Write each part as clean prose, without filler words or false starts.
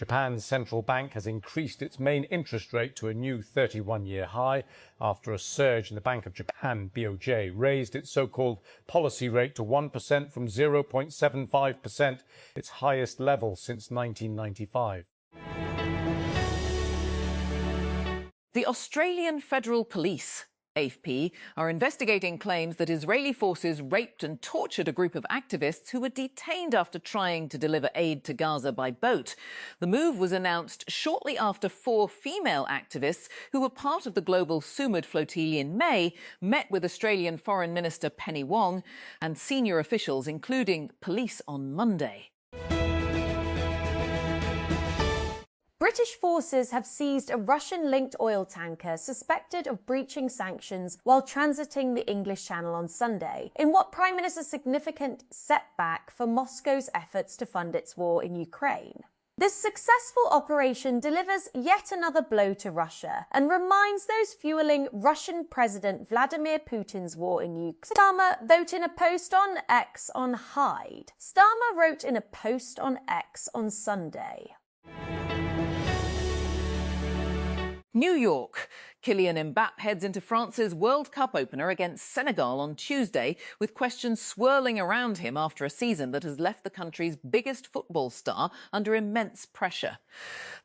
Japan's central bank has increased its main interest rate to a new 31-year high after a surge in the Bank of Japan, BOJ, raised its so-called policy rate to 1% from 0.75%, its highest level since 1995. The Australian Federal Police, AFP, are investigating claims that Israeli forces raped and tortured a group of activists who were detained after trying to deliver aid to Gaza by boat. The move was announced shortly after 4 female activists who were part of the global Sumud flotilla in May met with Australian Foreign Minister Penny Wong and senior officials, including police, on Monday. British forces have seized a Russian-linked oil tanker suspected of breaching sanctions while transiting the English Channel on Sunday, in what Prime Minister's significant setback for Moscow's efforts to fund its war in Ukraine. This successful operation delivers yet another blow to Russia and reminds those fueling Russian President Vladimir Putin's war in Ukraine. Starmer wrote in a post on X on Hyde. Starmer wrote in a post on X on Sunday. New York. Kylian Mbappé heads into France's World Cup opener against Senegal on Tuesday, with questions swirling around him after a season that has left the country's biggest football star under immense pressure.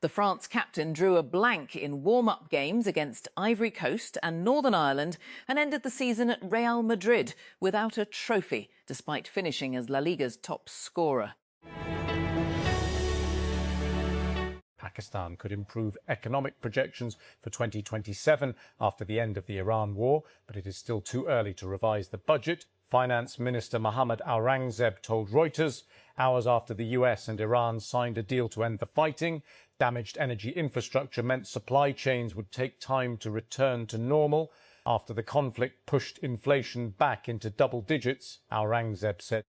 The France captain drew a blank in warm-up games against Ivory Coast and Northern Ireland and ended the season at Real Madrid without a trophy, despite finishing as La Liga's top scorer. Pakistan could improve economic projections for 2027 after the end of the Iran war, but it is still too early to revise the budget. Finance Minister Mohammad Aurangzeb told Reuters, hours after the US and Iran signed a deal to end the fighting, damaged energy infrastructure meant supply chains would take time to return to normal. After the conflict pushed inflation back into double digits, Aurangzeb said.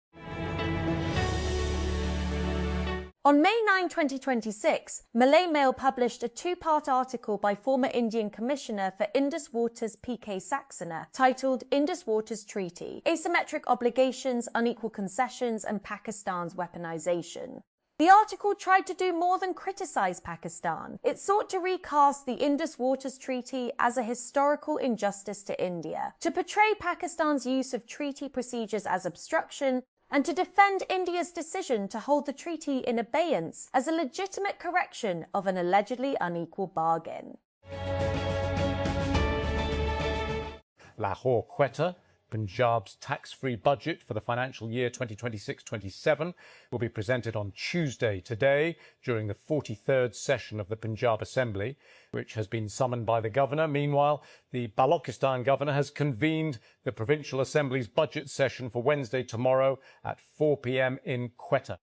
On May 9, 2026, Malay Mail published a 2-part article by former Indian Commissioner for Indus Waters P.K. Saxena titled Indus Waters Treaty: Asymmetric Obligations, Unequal Concessions and Pakistan's Weaponization. The article tried to do more than criticize Pakistan. It sought to recast the Indus Waters Treaty as a historical injustice to India, to portray Pakistan's use of treaty procedures as obstruction, and to defend India's decision to hold the treaty in abeyance as a legitimate correction of an allegedly unequal bargain. Lahore, Quetta. Punjab's tax-free budget for the financial year 2026-27 will be presented on Tuesday today during the 43rd session of the Punjab Assembly, which has been summoned by the governor. Meanwhile, the Balochistan governor has convened the Provincial Assembly's budget session for Wednesday tomorrow at 4 p.m. in Quetta.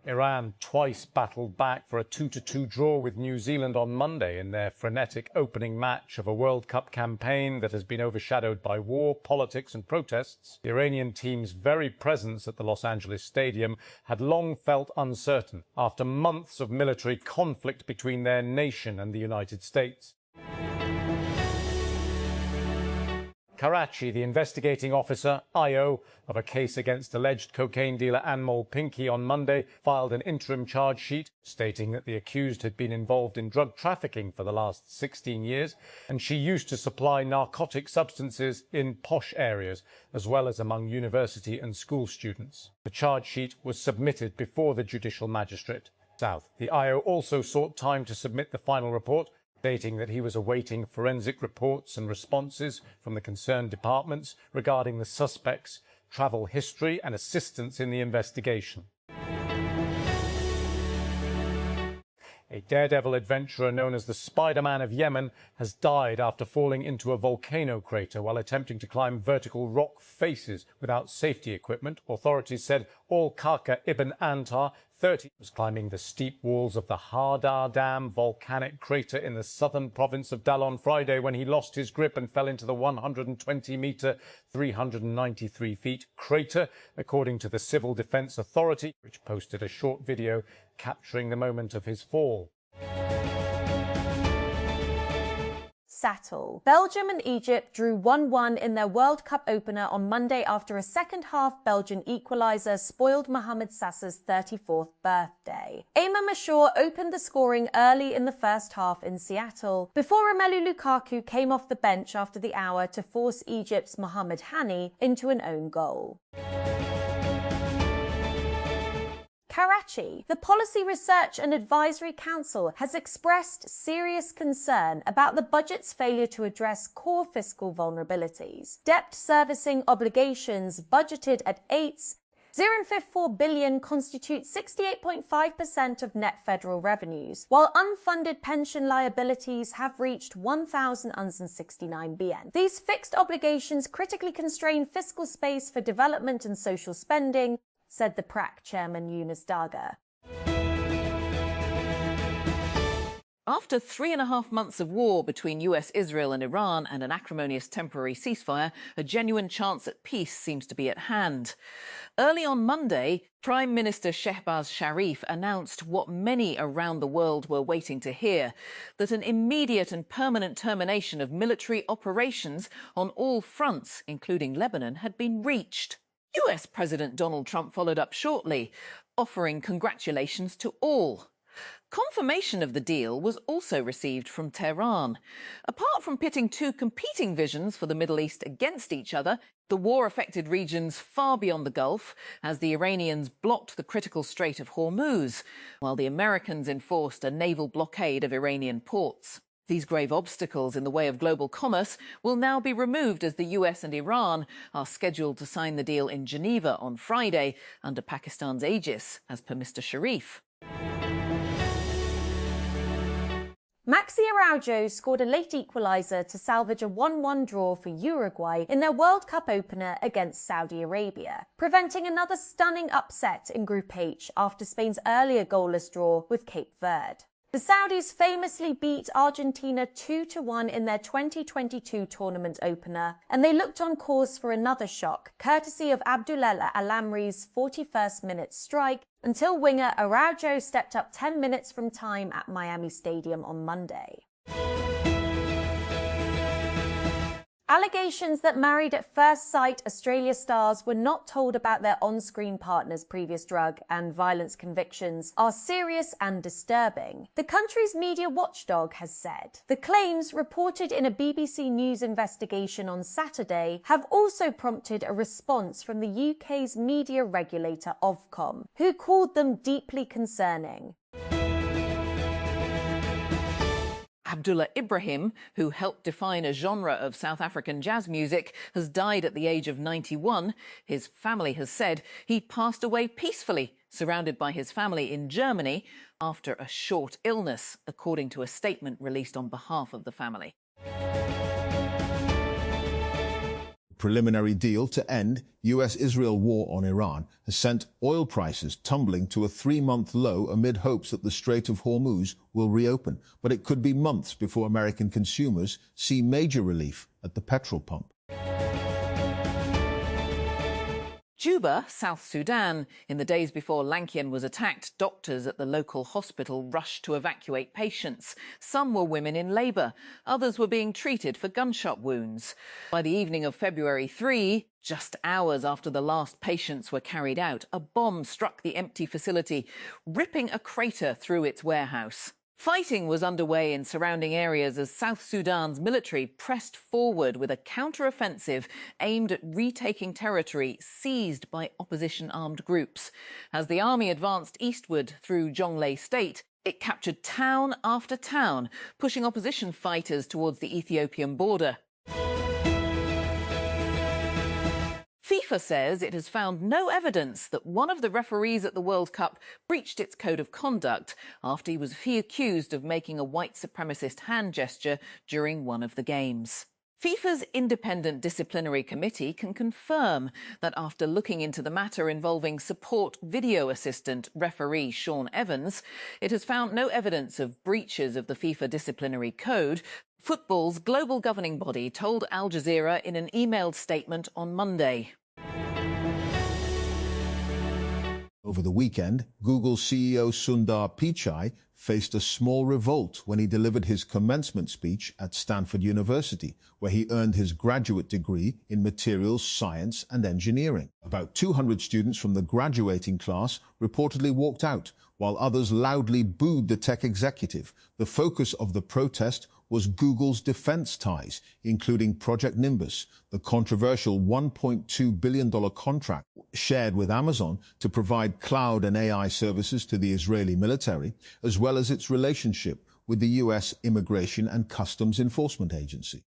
Iran twice battled back for a 2-2 draw with New Zealand on Monday in their frenetic opening match of a World Cup campaign that has been overshadowed by war, politics and protests. The Iranian team's very presence at the Los Angeles Stadium had long felt uncertain after months of military conflict between their nation and the United States. Karachi, the investigating officer, IO, of a case against alleged cocaine dealer Anmol Pinky on Monday filed an interim charge sheet stating that the accused had been involved in drug trafficking for the last 16 years and she used to supply narcotic substances in posh areas as well as among university and school students. The charge sheet was submitted before the judicial magistrate. The IO also sought time to submit the final report, stating that he was awaiting forensic reports and responses from the concerned departments regarding the suspect's travel history and assistance in the investigation. A daredevil adventurer known as the Spider-Man of Yemen has died after falling into a volcano crater while attempting to climb vertical rock faces without safety equipment. Authorities said Al-Kaka Ibn Antar, 30, was climbing the steep walls of the Hardar Dam volcanic crater in the southern province of Dal on Friday when he lost his grip and fell into the 120-metre, 393 feet crater, according to the Civil Defence Authority, which posted a short video capturing the moment of his fall. settle. Belgium and Egypt drew 1-1 in their World Cup opener on Monday after a second-half Belgian equaliser spoiled Mohamed Sassa's 34th birthday. Aimé Mashour opened the scoring early in the first half in Seattle, before Romelu Lukaku came off the bench after the hour to force Egypt's Mohamed Hani into an own goal. Karachi. The Policy Research and Advisory Council has expressed serious concern about the budget's failure to address core fiscal vulnerabilities. Debt servicing obligations budgeted at $8.054 billion constitute 68.5% of net federal revenues, while unfunded pension liabilities have reached 1,069 billion. These fixed obligations critically constrain fiscal space for development and social spending, said the PRAC chairman Yunus Daga. After 3.5 months of war between US, Israel and Iran and an acrimonious temporary ceasefire, a genuine chance at peace seems to be at hand. Early on Monday, Prime Minister Shehbaz Sharif announced what many around the world were waiting to hear, that an immediate and permanent termination of military operations on all fronts, including Lebanon, had been reached. US President Donald Trump followed up shortly, offering congratulations to all. Confirmation of the deal was also received from Tehran. Apart from pitting two competing visions for the Middle East against each other, the war affected regions far beyond the Gulf, as the Iranians blocked the critical Strait of Hormuz, while the Americans enforced a naval blockade of Iranian ports. These grave obstacles in the way of global commerce will now be removed as the US and Iran are scheduled to sign the deal in Geneva on Friday under Pakistan's aegis, as per Mr. Sharif. Maxi Araujo scored a late equaliser to salvage a 1-1 draw for Uruguay in their World Cup opener against Saudi Arabia, preventing another stunning upset in Group H after Spain's earlier goalless draw with Cape Verde. The Saudis famously beat Argentina 2-1 in their 2022 tournament opener, and they looked on course for another shock, courtesy of Abdullah Al-Amri's 41st minute strike, until winger Araujo stepped up 10 minutes from time at Miami Stadium on Monday. Allegations that Married at First Sight Australia stars were not told about their on-screen partner's previous drug and violence convictions are serious and disturbing, the country's media watchdog has said. The claims, reported in a BBC News investigation on Saturday, have also prompted a response from the UK's media regulator Ofcom, who called them deeply concerning. Abdullah Ibrahim, who helped define a genre of South African jazz music, has died at the age of 91. His family has said he passed away peacefully, surrounded by his family in Germany, after a short illness, according to a statement released on behalf of the family. Preliminary deal to end US-Israel war on Iran has sent oil prices tumbling to a 3-month low amid hopes that the Strait of Hormuz will reopen. But it could be months before American consumers see major relief at the petrol pump. Juba, South Sudan. In the days before Lankian was attacked, doctors at the local hospital rushed to evacuate patients. Some were women in labour. Others were being treated for gunshot wounds. By the evening of February 3, just hours after the last patients were carried out, a bomb struck the empty facility, ripping a crater through its warehouse. Fighting was underway in surrounding areas as South Sudan's military pressed forward with a counter-offensive aimed at retaking territory seized by opposition armed groups. As the army advanced eastward through Jonglei State, it captured town after town, pushing opposition fighters towards the Ethiopian border. FIFA says it has found no evidence that one of the referees at the World Cup breached its code of conduct after he was accused of making a white supremacist hand gesture during one of the games. FIFA's independent disciplinary committee can confirm that after looking into the matter involving support video assistant referee Sean Evans, it has found no evidence of breaches of the FIFA disciplinary code. Football's global governing body told Al Jazeera in an emailed statement on Monday. Over the weekend, Google CEO Sundar Pichai faced a small revolt when he delivered his commencement speech at Stanford University, where he earned his graduate degree in materials science and engineering. About 200 students from the graduating class reportedly walked out, while others loudly booed the tech executive. The focus of the protest was Google's defense ties, including Project Nimbus, the controversial $1.2 billion contract shared with Amazon to provide cloud and AI services to the Israeli military, as well as its relationship with the U.S. Immigration and Customs Enforcement Agency.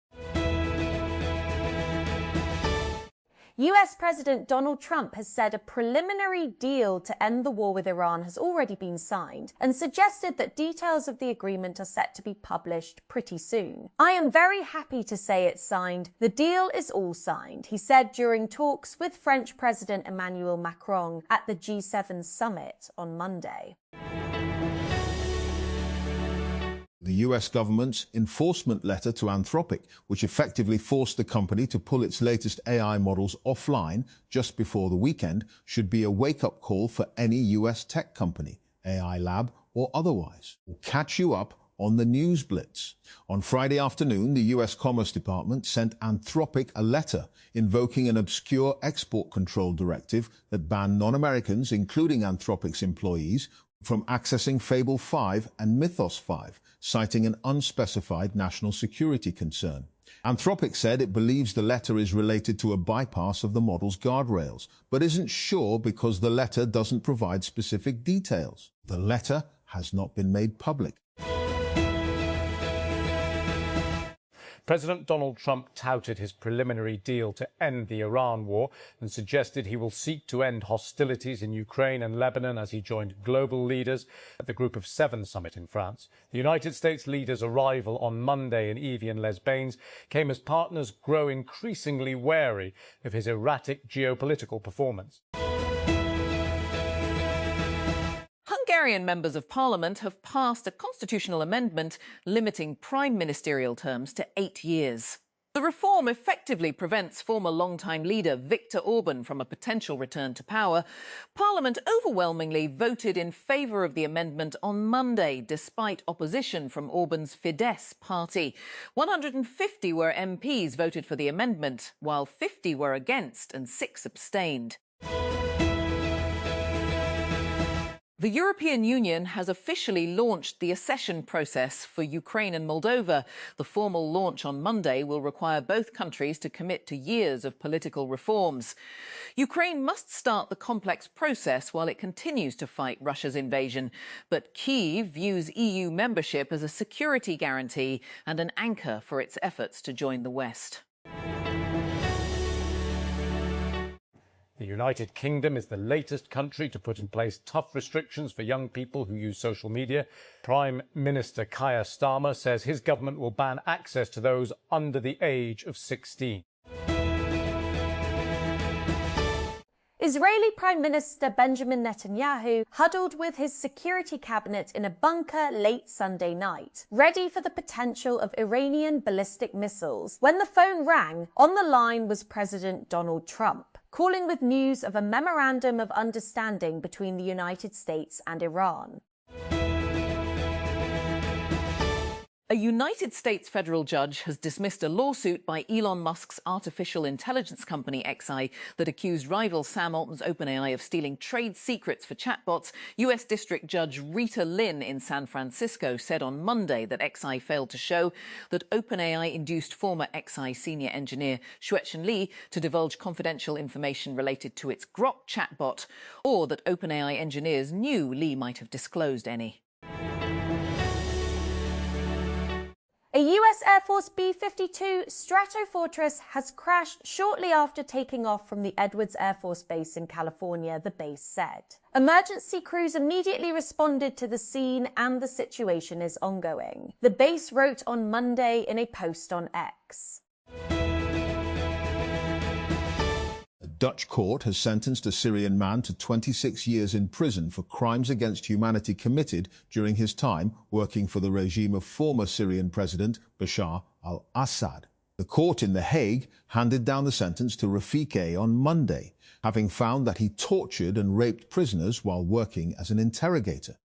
US President Donald Trump has said a preliminary deal to end the war with Iran has already been signed and suggested that details of the agreement are set to be published pretty soon. "I am very happy to say it's signed. The deal is all signed," he said during talks with French President Emmanuel Macron at the G7 summit on Monday. The US government's enforcement letter to Anthropic, which effectively forced the company to pull its latest AI models offline just before the weekend, should be a wake-up call for any US tech company, AI lab or otherwise. We'll catch you up on the News Blitz. On Friday afternoon, the US Commerce Department sent Anthropic a letter invoking an obscure export control directive that banned non-Americans, including Anthropic's employees, from accessing Fable 5 and Mythos 5, citing an unspecified national security concern. Anthropic said it believes the letter is related to a bypass of the model's guardrails, but isn't sure because the letter doesn't provide specific details. The letter has not been made public. President Donald Trump touted his preliminary deal to end the Iran war and suggested he will seek to end hostilities in Ukraine and Lebanon as he joined global leaders at the Group of Seven summit in France. The United States leader's arrival on Monday in Evian-les-Bains came as partners grow increasingly wary of his erratic geopolitical performance. Hungarian members of parliament have passed a constitutional amendment limiting prime ministerial terms to 8 years. The reform effectively prevents former longtime leader Viktor Orban from a potential return to power. Parliament overwhelmingly voted in favour of the amendment on Monday, despite opposition from Orban's Fidesz party. 150 were MPs voted for the amendment, while 50 were against and 6 abstained. The European Union has officially launched the accession process for Ukraine and Moldova. The formal launch on Monday will require both countries to commit to years of political reforms. Ukraine must start the complex process while it continues to fight Russia's invasion. But Kyiv views EU membership as a security guarantee and an anchor for its efforts to join the West. The United Kingdom is the latest country to put in place tough restrictions for young people who use social media. Prime Minister Keir Starmer says his government will ban access to those under the age of 16. Israeli Prime Minister Benjamin Netanyahu huddled with his security cabinet in a bunker late Sunday night, ready for the potential of Iranian ballistic missiles, when the phone rang. On the line was President Donald Trump, calling with news of a memorandum of understanding between the United States and Iran. A United States federal judge has dismissed a lawsuit by Elon Musk's artificial intelligence company XI that accused rival Sam Altman's OpenAI of stealing trade secrets for chatbots. US District Judge Rita Lynn in San Francisco said on Monday that XI failed to show that OpenAI induced former XI senior engineer Xuechen Li to divulge confidential information related to its Grok chatbot, or that OpenAI engineers knew Li might have disclosed any. A US Air Force B-52 Stratofortress has crashed shortly after taking off from the Edwards Air Force Base in California, the base said. Emergency crews immediately responded to the scene and the situation is ongoing, the base wrote on Monday in a post on X. A Dutch court has sentenced a Syrian man to 26 years in prison for crimes against humanity committed during his time working for the regime of former Syrian President Bashar al-Assad. The court in The Hague handed down the sentence to Rafik on Monday, having found that he tortured and raped prisoners while working as an interrogator.